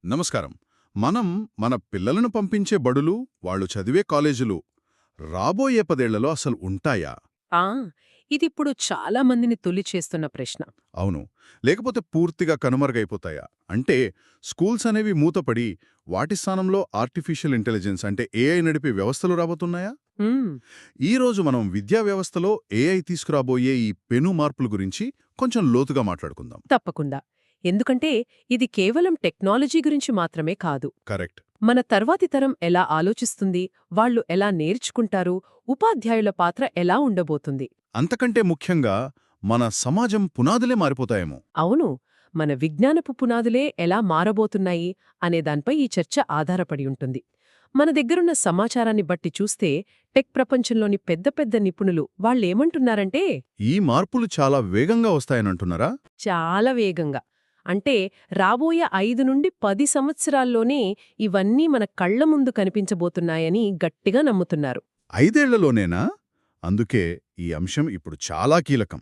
నమస్కారం. మనం మన పిల్లలను పంపించే బడులు, వాళ్ళు చదివే కాలేజీలు రాబోయే 10 ఏళ్లలో అసలు ఉంటాయా? ఆ! ఇదిప్పుడు చాలా మందిని తొలిచేస్తున్న ప్రశ్న. అవును. లేకపోతే పూర్తిగా కనుమరుగైపోతాయా? అంటే స్కూల్స్ అనేవి మూతపడి, వాటి స్థానంలో ఆర్టిఫిషియల్ ఇంటెలిజెన్స్ అంటే ఏఐ నడిపే వ్యవస్థలు రాబోతున్నాయా? హ్మ్. ఈ రోజు మనం విద్యా వ్యవస్థలో ఏఐ తీసుకురాబోయే ఈ పెను మార్పుల గురించి కొంచెం లోతుగా మాట్లాడుకుందాం. తప్పకుండా. ఎందుకంటే ఇది కేవలం టెక్నాలజీ గురించి మాత్రమే కాదు. కరెక్ట్. మన తర్వాతి తరం ఎలా ఆలోచిస్తుంది, వాళ్ళు ఎలా నేర్చుకుంటారు, ఉపాధ్యాయుల పాత్ర ఎలా ఉండబోతుంది. అంతకంటే ముఖ్యంగా మన సమాజం పునాదులే మారిపోతాయేమో. అవును, మన విజ్ఞానపు పునాదులే ఎలా మారబోతున్నాయి అనే దానిపై ఈ చర్చ ఆధారపడి ఉంటుంది. మన దగ్గరున్న సమాచారాన్ని బట్టి చూస్తే టెక్ ప్రపంచంలోని పెద్ద పెద్ద నిపుణులు వాళ్ళేమంటున్నారంటే ఈ మార్పులు చాలా వేగంగా వస్తాయనంటున్నారా? చాలా వేగంగా. అంటే రాబోయే 5 నుండి 10 సంవత్సరాల్లోనే ఇవన్నీ మన కళ్ల ముందు కనిపించబోతున్నాయని గట్టిగా నమ్ముతున్నారు. 5 ఏళ్లలోనేనా? అందుకే ఈ అంశం ఇప్పుడు చాలా కీలకం.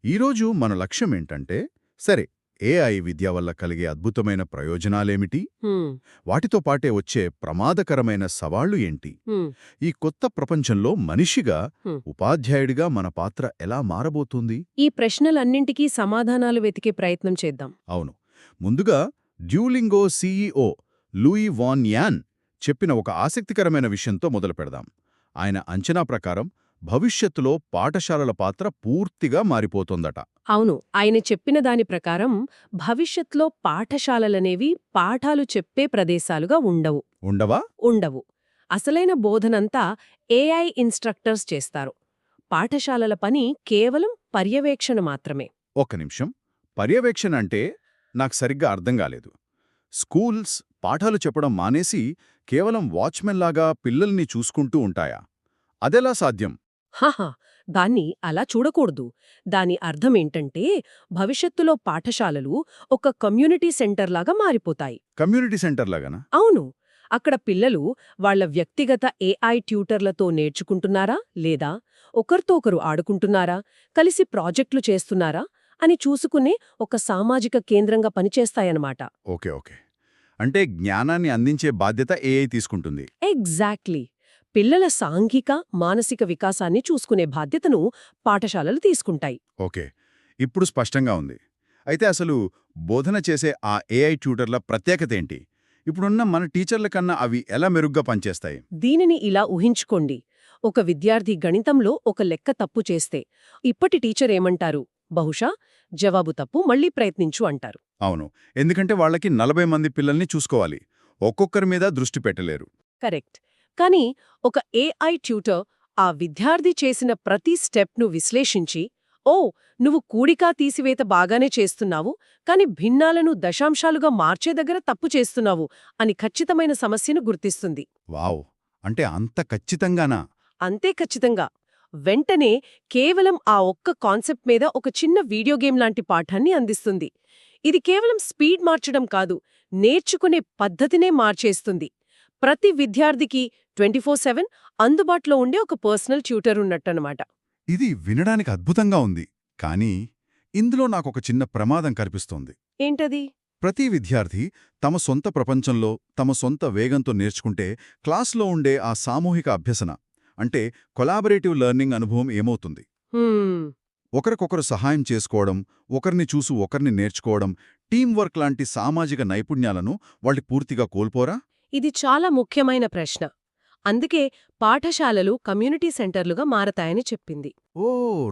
ఈరోజు మన లక్ష్యమేంటంటే, సరే, ఏఐ విద్య వల్ల కలిగే అద్భుతమైన ప్రయోజనాలేమిటి? హ్మ్, వాటితో పాటే వచ్చే ప్రమాదకరమైన సవాళ్లు ఏంటి? హ్మ్, ఈ కొత్త ప్రపంచంలో మనిషిగా, హ్మ్. ఉపాధ్యాయుడిగా మన పాత్ర ఎలా మారబోతుంది? ఈ ప్రశ్నలన్నింటికీ సమాధానాలు వెతికే ప్రయత్నం చేద్దాం. అవును. ముందుగా Duolingo CEO Luis von Ahn చెప్పిన ఒక ఆసక్తికరమైన విషయంతో మొదలుపెడదాం. ఆయన అంచనా ప్రకారం భవిష్యత్తులో పాఠశాలల పాత్ర పూర్తిగా మారిపోతోందట. అవును, ఆయన చెప్పిన దాని ప్రకారం భవిష్యత్లో పాఠశాలలనేవి పాఠాలు చెప్పే ప్రదేశాలుగా ఉండవు. ఉండవా? ఉండవు. అసలైన బోధనంతా ఏఐ ఇన్‌స్ట్రక్టర్స్ చేస్తారు. పాఠశాలల పని కేవలం పర్యవేక్షణ మాత్రమే. ఒక్క నిమిషం. పర్యవేక్షణ అంటే నాకు సరిగ్గా అర్థం కాలేదు. స్కూల్స్ పాఠాలు చెప్పడం మానేసి కేవలం వాచ్మెన్లాగా పిల్లల్ని చూసుకుంటూ ఉంటాయా? అదెలా సాధ్యం? హహ! దాన్ని అలా చూడకూడదు. దాని అర్థమేంటంటే, భవిష్యత్తులో పాఠశాలలు ఒక కమ్యూనిటీ సెంటర్లాగా మారిపోతాయి. కమ్యూనిటీ సెంటర్లాగానా? అవును. అక్కడ పిల్లలు వాళ్ళ వ్యక్తిగత ఏఐ ట్యూటర్లతో నేర్చుకుంటున్నారా? లేదా ఒకరితో ఒకరు ఆడుకుంటున్నారా? కలిసి ప్రాజెక్టులు చేస్తున్నారా? అని చూసుకునే ఒక సామాజిక కేంద్రంగా పనిచేస్తాయన్నమాట. Okay, okay. అంటే జ్ఞానాన్ని అందించే బాధ్యత ఏఐ తీసుకుంటుంది. ఎగ్జాక్ట్లీ. పిల్లల సాంఘిక, మానసిక వికాసాన్ని చూసుకునే బాధ్యతను పాఠశాలలు తీసుకుంటాయి. ఓకే. ఇప్పుడు స్పష్టంగా ఉంది. అయితే అసలు బోధన చేసే ఆ ఏఐ ట్యూటర్ల ప్రత్యేకతేంటి? ఇప్పుడున్న మన టీచర్ల కన్నా అవి ఎలా మెరుగ్గా పనిచేస్తాయి? దీనిని ఇలా ఊహించుకోండి. ఒక విద్యార్థి గణితంలో ఒక లెక్క తప్పు చేస్తే, ఇప్పటి టీచర్ ఏమంటారు? బహుశా జవాబు తప్పు, మళ్ళీ ప్రయత్నించు అంటారు. అవును. ఎందుకంటే వాళ్ళకి 40 మంది పిల్లల్ని చూసుకోవాలి. ఒక్కొక్కరి మీద దృష్టి పెట్టలేరు. కరెక్ట్. కానీ ఒక ఏఐ ట్యూటర్ ఆ విద్యార్థి చేసిన ప్రతి స్టెప్ను విశ్లేషించి, ఓ, నువ్వు కూడిక తీసివేత బాగానే చేస్తున్నావు, కాని భిన్నాలను దశాంశాలుగా మార్చే దగ్గర తప్పు చేస్తున్నావు అని ఖచ్చితమైన సమస్యను గుర్తిస్తుంది. వావ్! అంటే అంత ఖచ్చితంగానా? అంతే ఖచ్చితంగా. వెంటనే కేవలం ఆ ఒక్క కాన్సెప్ట్ మీద ఒక చిన్న వీడియో గేమ్ లాంటి పాఠాన్ని అందిస్తుంది. ఇది కేవలం స్పీడ్ మార్చడం కాదు, నేర్చుకునే పద్ధతినే మార్చేస్తుంది. ప్రతి విద్యార్థికి 24/7 అందుబాటులో ఉండే ఒక పర్సనల్ ట్యూటర్ ఉన్నట్టనమాట. ఇది వినడానికి అద్భుతంగా ఉంది. కానీ ఇందులో నాకొక చిన్న ప్రమాదం కనిపిస్తోంది. ఏంటది? ప్రతి విద్యార్థి తమ సొంత ప్రపంచంలో, తమ సొంత వేగంతో నేర్చుకుంటే క్లాస్లో ఉండే ఆ సామూహిక అభ్యసన, అంటే కొలాబరేటివ్ లెర్నింగ్ అనుభవం ఏమవుతుంది? హ్మ్. ఒకరికొకరు సహాయం చేసుకోవడం, ఒకరిని చూసి ఒకరిని నేర్చుకోవడం, టీం వర్క్ లాంటి సామాజిక నైపుణ్యాలను వాళ్ళు పూర్తిగా కోల్పోరా? ఇది చాలా ముఖ్యమైన ప్రశ్న. అందుకే పాఠశాలలు కమ్యూనిటీ సెంటర్లుగా మారతాయని చెప్పింది. ఓ,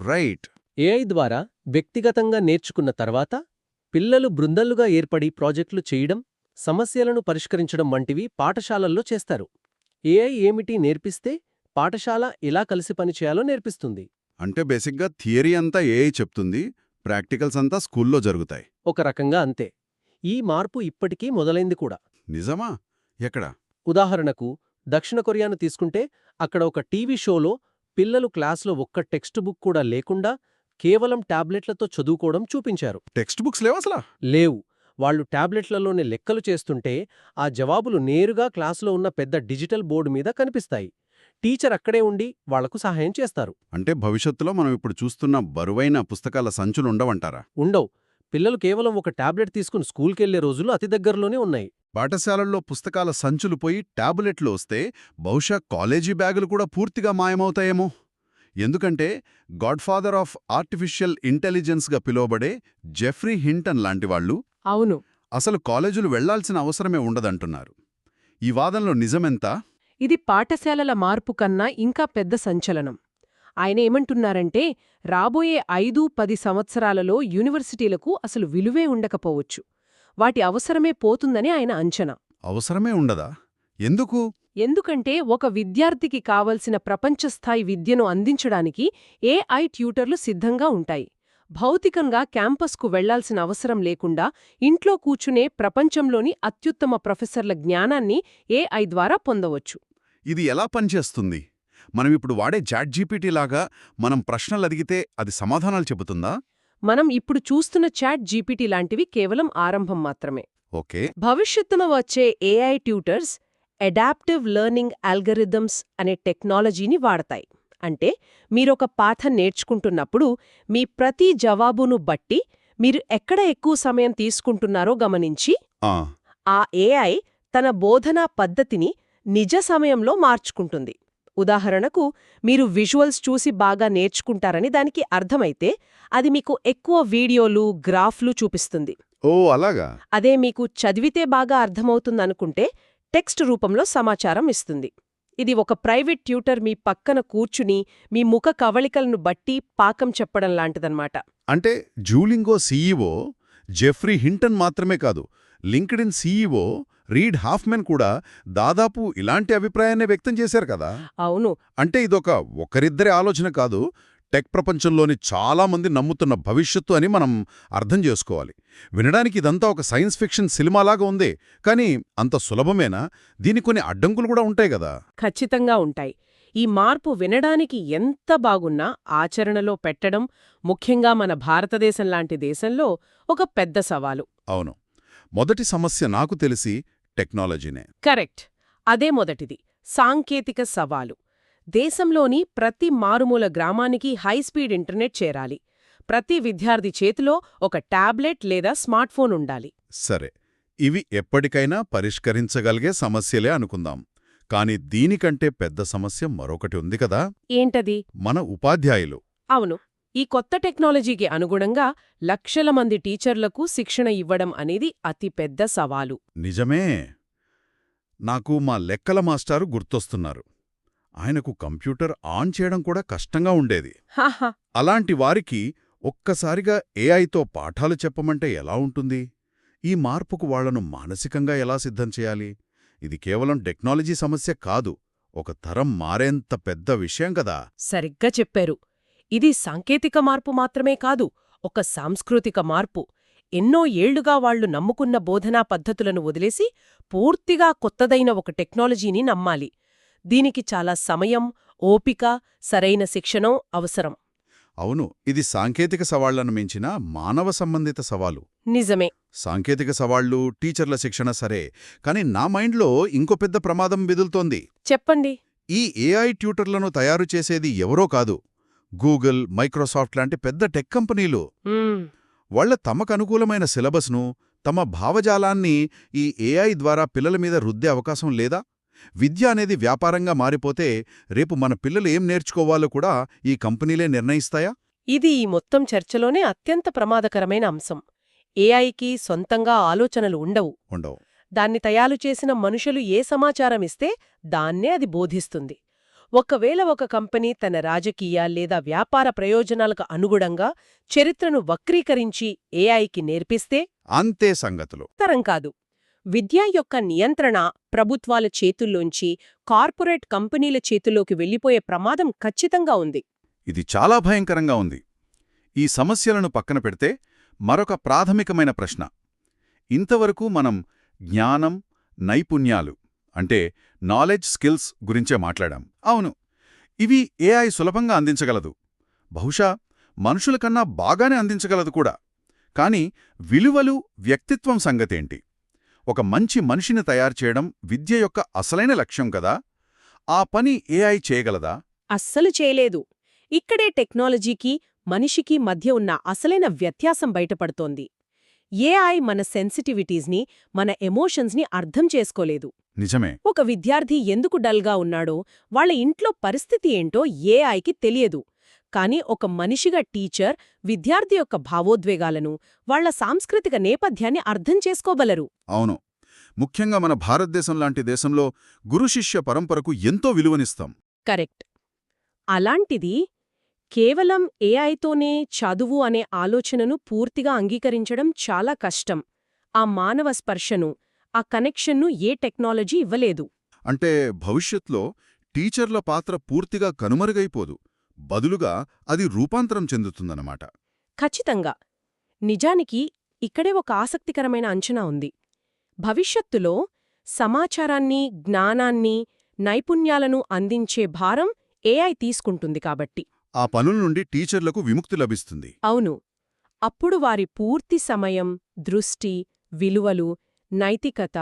రైట్. ఏఐ ద్వారా వ్యక్తిగతంగా నేర్చుకున్న తర్వాత పిల్లలు బృందాలుగా ఏర్పడి ప్రాజెక్టులు చేయడం, సమస్యలను పరిష్కరించడం వంటివి పాఠశాలల్లో చేస్తారు. ఏఐ ఏమిటి నేర్పిస్తే పాఠశాల ఎలా కలిసి పనిచేయాలో నేర్పిస్తుంది. అంటే బేసిక్గా థియరీ అంతా ఏఐ చెప్తుంది, ప్రాక్టికల్స్ అంతా స్కూల్లో జరుగుతాయి. ఒక రకంగా అంతే. ఈ మార్పు ఇప్పటికీ మొదలైంది కూడా. నిజమా? ఎక్కడ? ఉదాహరణకు దక్షిణ కొరియాను తీసుకుంటే అక్కడ ఒక టీవీ షోలో పిల్లలు క్లాస్లో ఒక్క టెక్స్ట్ బుక్ కూడా లేకుండా కేవలం టాబ్లెట్లతో చదువుకోవడం చూపించారు. టెక్స్ట్ బుక్స్ లేవసలా? లేవు. వాళ్ళు టాబ్లెట్లలోనే లెక్కలు చేస్తుంటే ఆ జవాబులు నేరుగా క్లాసులో ఉన్న పెద్ద డిజిటల్ బోర్డు మీద కనిపిస్తాయి. టీచర్ అక్కడే ఉండి వాళ్లకు సహాయం చేస్తారు. అంటే భవిష్యత్తులో మనం ఇప్పుడు చూస్తున్న బరువైన పుస్తకాల సంచులుండవంటారా? ఉండవు. పిల్లలు కేవలం ఒక టాబ్లెట్ తీసుకుని స్కూల్కెళ్లే రోజులు అతి దగ్గరలోనే ఉన్నాయి. పాఠశాలల్లో పుస్తకాల సంచులు పోయి టాబులెట్లు వస్తే బహుశా కాలేజీ బ్యాగులు కూడా పూర్తిగా మాయమవుతాయేమో. ఎందుకంటే గాడ్ఫాదర్ ఆఫ్ ఆర్టిఫిషియల్ ఇంటెలిజెన్స్గా పిలువబడే జెఫ్రీ హింటన్ లాంటివాళ్లు అవును. అసలు కాలేజీలు వెళ్లాల్సిన అవసరమే ఉండదంటున్నారు. ఈ వాదనలో నిజమెంత? ఇది పాఠశాలల మార్పు కన్నా ఇంకా పెద్ద సంచలనం. ఆయన ఏమంటున్నారంటే రాబోయే 5-10 సంవత్సరాలలో యూనివర్సిటీలకు అసలు విలువే ఉండకపోవచ్చు. వాటి అవసరమే పోతుందని ఆయన అంచనా. అవసరమే ఉండదా? ఎందుకు? ఎందుకంటే ఒక విద్యార్థికి కావలసిన ప్రపంచస్థాయి విద్యను అందించడానికి ఏఐ ట్యూటర్లు సిద్ధంగా ఉంటాయి. భౌతికంగా క్యాంపస్కు వెళ్లాల్సిన అవసరం లేకుండా ఇంట్లో కూర్చునే ప్రపంచంలోని అత్యుత్తమ ప్రొఫెసర్ల జ్ఞానాన్ని ఏఐ ద్వారా పొందవచ్చు. ఇది ఎలా పనిచేస్తుంది? మనమిప్పుడు వాడే చాట్‌జీపీటీ లాగా మనం ప్రశ్నలడిగితే అది సమాధానాలు చెబుతుందా? మనం ఇప్పుడు చూస్తున్న చాట్ జీపీటీ లాంటివి కేవలం ఆరంభం మాత్రమే. ఓకే. భవిష్యత్తున వచ్చే AI tutors adaptive learning algorithms అనే టెక్నాలజీని వాడతాయి. అంటే మీరొక పాఠం నేర్చుకుంటున్నప్పుడు మీ ప్రతి జవాబును బట్టి మీరు ఎక్కడ ఎక్కువ సమయం తీసుకుంటున్నారో గమనించి ఆ, ఆ ఏఐ తన బోధనా పద్ధతిని నిజ సమయంలో మార్చుకుంటుంది. ఉదాహరణకు మీరు విజువల్స్ చూసి బాగా నేర్చుకుంటారని దానికి అర్థమైతే అది మీకు ఎక్కువ వీడియోలు, గ్రాఫ్లు చూపిస్తుంది. ఓ అలాగా. అదే మీకు చదివితే బాగా అర్థమవుతుందనుకుంటే టెక్స్ట్ రూపంలో సమాచారం ఇస్తుంది. ఇది ఒక ప్రైవేట్ ట్యూటర్ మీ పక్కన కూర్చుని మీ ముఖ కవళికలను బట్టి పాకం చెప్పడం లాంటిదన్నమాట. అంటే డ్యూలింగో సీఈఓ జెఫ్రీ హింటన్ మాత్రమే కాదు, లింక్డ్ఇన్ సీఈఓ రీడ్ హాఫ్మెన్ కూడా దాదాపు ఇలాంటి అభిప్రాయాన్నే వ్యక్తం చేశారు కదా. అవును. అంటే ఇదొక ఒకరిద్దరి ఆలోచన కాదు, టెక్ ప్రపంచంలోని చాలామంది నమ్ముతున్న భవిష్యత్తు అని మనం అర్థం చేసుకోవాలి. వినడానికి ఇదంతా ఒక సైన్స్ ఫిక్షన్ సినిమాలాగా ఉంది, కానీ అంత సులభమేనా? దీనికి కొన్ని అడ్డంకులు కూడా ఉంటాయి కదా. ఖచ్చితంగా ఉంటాయి. ఈ మార్పు వినడానికి ఎంత బాగున్నా ఆచరణలో పెట్టడం, ముఖ్యంగా మన భారతదేశం లాంటి దేశంలో ఒక పెద్ద సవాలు. అవును. మొదటి సమస్య నాకు తెలిసి టెక్నాలజీనే. కరెక్ట్. అదే మొదటిది, సాంకేతిక సవాలు. దేశంలోని ప్రతి మారుమూల గ్రామానికి హైస్పీడ్ ఇంటర్నెట్ చేరాలి. ప్రతి విద్యార్థి చేతిలో ఒక టాబ్లెట్ లేదా స్మార్ట్ఫోన్ ఉండాలి. సరే, ఇవి ఎప్పటికైనా పరిష్కరించగలిగే సమస్యలే అనుకుందాం. కానీ దీనికంటే పెద్ద సమస్య మరొకటి ఉంది కదా. ఏంటది? మన ఉపాధ్యాయులు. అవును. ఈ కొత్త టెక్నాలజీకి అనుగుణంగా లక్షల మంది టీచర్లకు శిక్షణ ఇవ్వడం అనేది అతిపెద్ద సవాలు. నిజమే. నాకు మా లెక్కల మాస్టారు గుర్తొస్తున్నారు. ఆయనకు కంప్యూటర్ ఆన్ చేయడం కూడా కష్టంగా ఉండేది. హాహా. అలాంటి వారికి ఒక్కసారిగా ఏఐతో పాఠాలు చెప్పమంటే ఎలా ఉంటుంది? ఈ మార్పుకు వాళ్లను మానసికంగా ఎలా సిద్ధం చేయాలి? ఇది కేవలం టెక్నాలజీ సమస్య కాదు, ఒక తరం మారేంత పెద్ద విషయం కదా. సరిగ్గా చెప్పారు. ఇది సాంకేతిక మార్పు మాత్రమే కాదు, ఒక సాంస్కృతిక మార్పు. ఎన్నో ఏళ్లుగా వాళ్లు నమ్ముకున్న బోధనా పద్ధతులను వదిలేసి పూర్తిగా కొత్తదైన ఒక టెక్నాలజీని నమ్మాలి. దీనికి చాలా సమయం, ఓపిక, సరైన శిక్షణం అవసరం. అవును, ఇది సాంకేతిక సవాళ్లను మించిన మానవ సంబంధిత సవాలు. నిజమే. సాంకేతిక సవాళ్లు, టీచర్ల శిక్షణ సరే, కానీ నా మైండ్లో ఇంకో పెద్ద ప్రమాదం విదులుతోంది. చెప్పండి. ఈ ఏఐ ట్యూటర్లను తయారు చేసేది ఎవరో కాదు, గూగుల్, మైక్రోసాఫ్ట్ లాంటి పెద్ద టెక్ కంపెనీలు. వాళ్ల తమకనుకూలమైన సిలబస్ను, తమ భావజాలాన్ని ఈ ఏఐ ద్వారా పిల్లల మీద రుద్దే అవకాశం లేదా? విద్య అనేది వ్యాపారంగా మారిపోతే రేపు మన పిల్లలు ఏం నేర్చుకోవాలో కూడా ఈ కంపెనీలే నిర్ణయిస్తాయా? ఇది ఈ మొత్తం చర్చలోనే అత్యంత ప్రమాదకరమైన అంశం. ఏఐకి సొంతంగా ఆలోచనలు ఉండవు. దాన్ని తయారు చేసిన మనుషులు ఏ సమాచారమిస్తే దాన్నే అది బోధిస్తుంది. ఒకవేళ ఒక కంపెనీ తన రాజకీయ లేదా వ్యాపార ప్రయోజనాలకు అనుగుణంగా చరిత్రను వక్రీకరించి ఏఐకి నేర్పిస్తే అంతే సంగతులు. తరం కాదు. విద్య యొక్క నియంత్రణ ప్రభుత్వాల చేతుల్లోంచి కార్పొరేట్ కంపెనీల చేతుల్లోకి వెళ్లిపోయే ప్రమాదం ఖచ్చితంగా ఉంది. ఇది చాలా భయంకరంగా ఉంది. ఈ సమస్యలను పక్కన పెడితే మరొక ప్రాథమికమైన ప్రశ్న. ఇంతవరకు మనం జ్ఞానం, నైపుణ్యాలు అంటే నాలెడ్జ్, స్కిల్స్ గురించే మాట్లాడాం. అవును, ఇవి ఏఐ సులభంగా అందించగలదు, బహుశా మనుషుల కన్నా బాగానే అందించగలదు కూడా. కానీ విలువలు, వ్యక్తిత్వం సంగతేంటి? ఒక మంచి మనిషిని తయారు చేయడం విద్య యొక్క అసలైన లక్ష్యం కదా. ఆ పని ఏఐ చేయగలదా? అస్సలు చేయలేదు. ఇక్కడే టెక్నాలజీకి, మనిషికి మధ్య ఉన్న అసలైన వ్యత్యాసం బయటపడుతోంది. ఏఐ మన సెన్సిటివిటీస్ని, మన ఎమోషన్స్ని అర్థం చేసుకోలేదు. నిజమే. ఒక విద్యార్థి ఎందుకు డల్గా ఉన్నాడో, వాళ్ళ ఇంట్లో పరిస్థితి ఏంటో ఏఐకి తెలియదు. కానీ ఒక మనిషిగా టీచర్ విద్యార్థి యొక్క భావోద్వేగాలను, వాళ్ళ సాంస్కృతిక నేపథ్యాన్ని అర్థం చేసుకోగలరు. అవును. ముఖ్యంగా మన భారతదేశం లాంటి దేశంలో గురుశిష్య పరంపరకు ఎంతో విలువనిస్తాం. కరెక్ట్. అలాంటిది కేవలం ఏఐతోనే చదువు అనే ఆలోచనను పూర్తిగా అంగీకరించడం చాలా కష్టం. ఆ మానవ స్పర్శను, ఆ కనెక్షన్ను ఏ టెక్నాలజీ ఇవ్వలేదు. అంటే భవిష్యత్లో టీచర్ల పాత్ర పూర్తిగా కనుమరుగైపోదు, బదులుగా అది రూపాంతరం చెందుతుందన్నమాట. ఖచ్చితంగా. నిజానికి ఇక్కడే ఒక ఆసక్తికరమైన అంచనా ఉంది. భవిష్యత్తులో సమాచారాన్ని, జ్ఞానాన్ని, నైపుణ్యాలను అందించే భారం ఏఐ తీసుకుంటుంది కాబట్టి. ఆ పనుల నుండి టీచర్లకు విముక్తి లభిస్తుంది. అవును. అప్పుడు వారి పూర్తి సమయం, దృష్టి, విలువలు, నైతికత,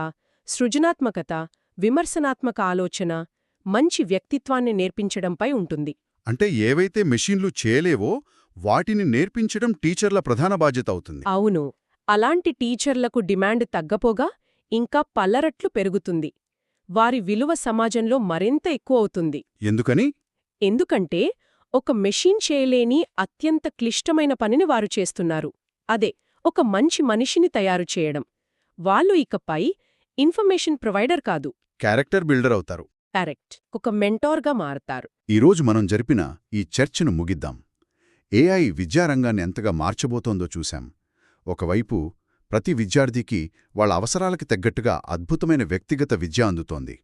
సృజనాత్మకత, విమర్శనాత్మక ఆలోచన, మంచి వ్యక్తిత్వాన్ని నేర్పించడంపై ఉంటుంది. అంటే ఏవైతే మెషీన్లు చేయలేవో వాటిని నేర్పించడం టీచర్ల ప్రధాన బాధ్యత అవుతుంది. అవును. అలాంటి టీచర్లకు డిమాండ్ తగ్గపోగా ఇంకా పల్లరట్లు పెరుగుతుంది. వారి విలువ సమాజంలో మరింత ఎక్కువవుతుంది. ఎందుకని? ఎందుకంటే ఒక మెషీన్ చేయలేని అత్యంత క్లిష్టమైన పనిని వారు చేస్తున్నారు. అదే ఒక మంచి మనిషిని తయారు చేయడం. వాళ్ళు ఇకపై ఇన్ఫర్మేషన్ ప్రొవైడర్ కాదు, క్యారెక్టర్ బిల్డర్ అవుతారు. కరెక్ట్, ఒక మెంటార్గా మారతారు. ఈరోజు మనం జరిపిన ఈ చర్చను ముగిద్దాం. ఏఐ విద్యారంగాన్ని ఎంతగా మార్చబోతోందో చూశాం. ఒకవైపు ప్రతి విద్యార్థికి వాళ్ళ అవసరాలకి తగ్గట్టుగా అద్భుతమైన వ్యక్తిగత విద్య అందుతోంది.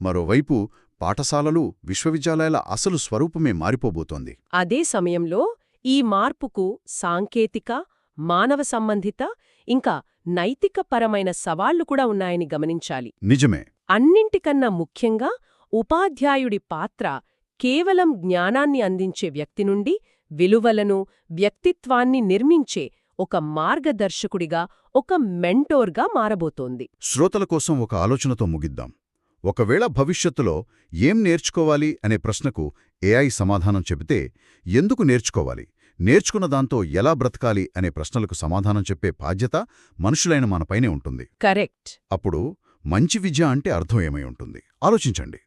మరోవైపు పాఠశాలలు, విశ్వవిద్యాలయాల అసలు స్వరూపమే మారిపోబోతోంది. అదే సమయంలో ఈ మార్పుకు సాంకేతిక, మానవ సంబంధిత, ఇంకా నైతికపరమైన సవాళ్లు కూడా ఉన్నాయని గమనించాలి. నిజమే. అన్నింటికన్నా ముఖ్యంగా ఉపాధ్యాయుడి పాత్ర కేవలం జ్ఞానాన్ని అందించే వ్యక్తి నుండి విలువలను, వ్యక్తిత్వాన్ని నిర్మించే ఒక మార్గదర్శకుడిగా, ఒక మెంటోర్గా మారబోతోంది. శ్రోతల కోసం ఒక ఆలోచనతో ముగిద్దాం. ఒకవేళ భవిష్యత్తులో ఏం నేర్చుకోవాలి అనే ప్రశ్నకు ఏఐ సమాధానం చెబితే, ఎందుకు నేర్చుకోవాలి, నేర్చుకున్న దాంతో ఎలా బ్రతకాలి అనే ప్రశ్నలకు సమాధానం చెప్పే బాధ్యత మనుషులైన మనపైనే ఉంటుంది. కరెక్ట్. అప్పుడు మంచి విద్య అంటే అర్థం ఏమై ఉంటుంది? ఆలోచించండి.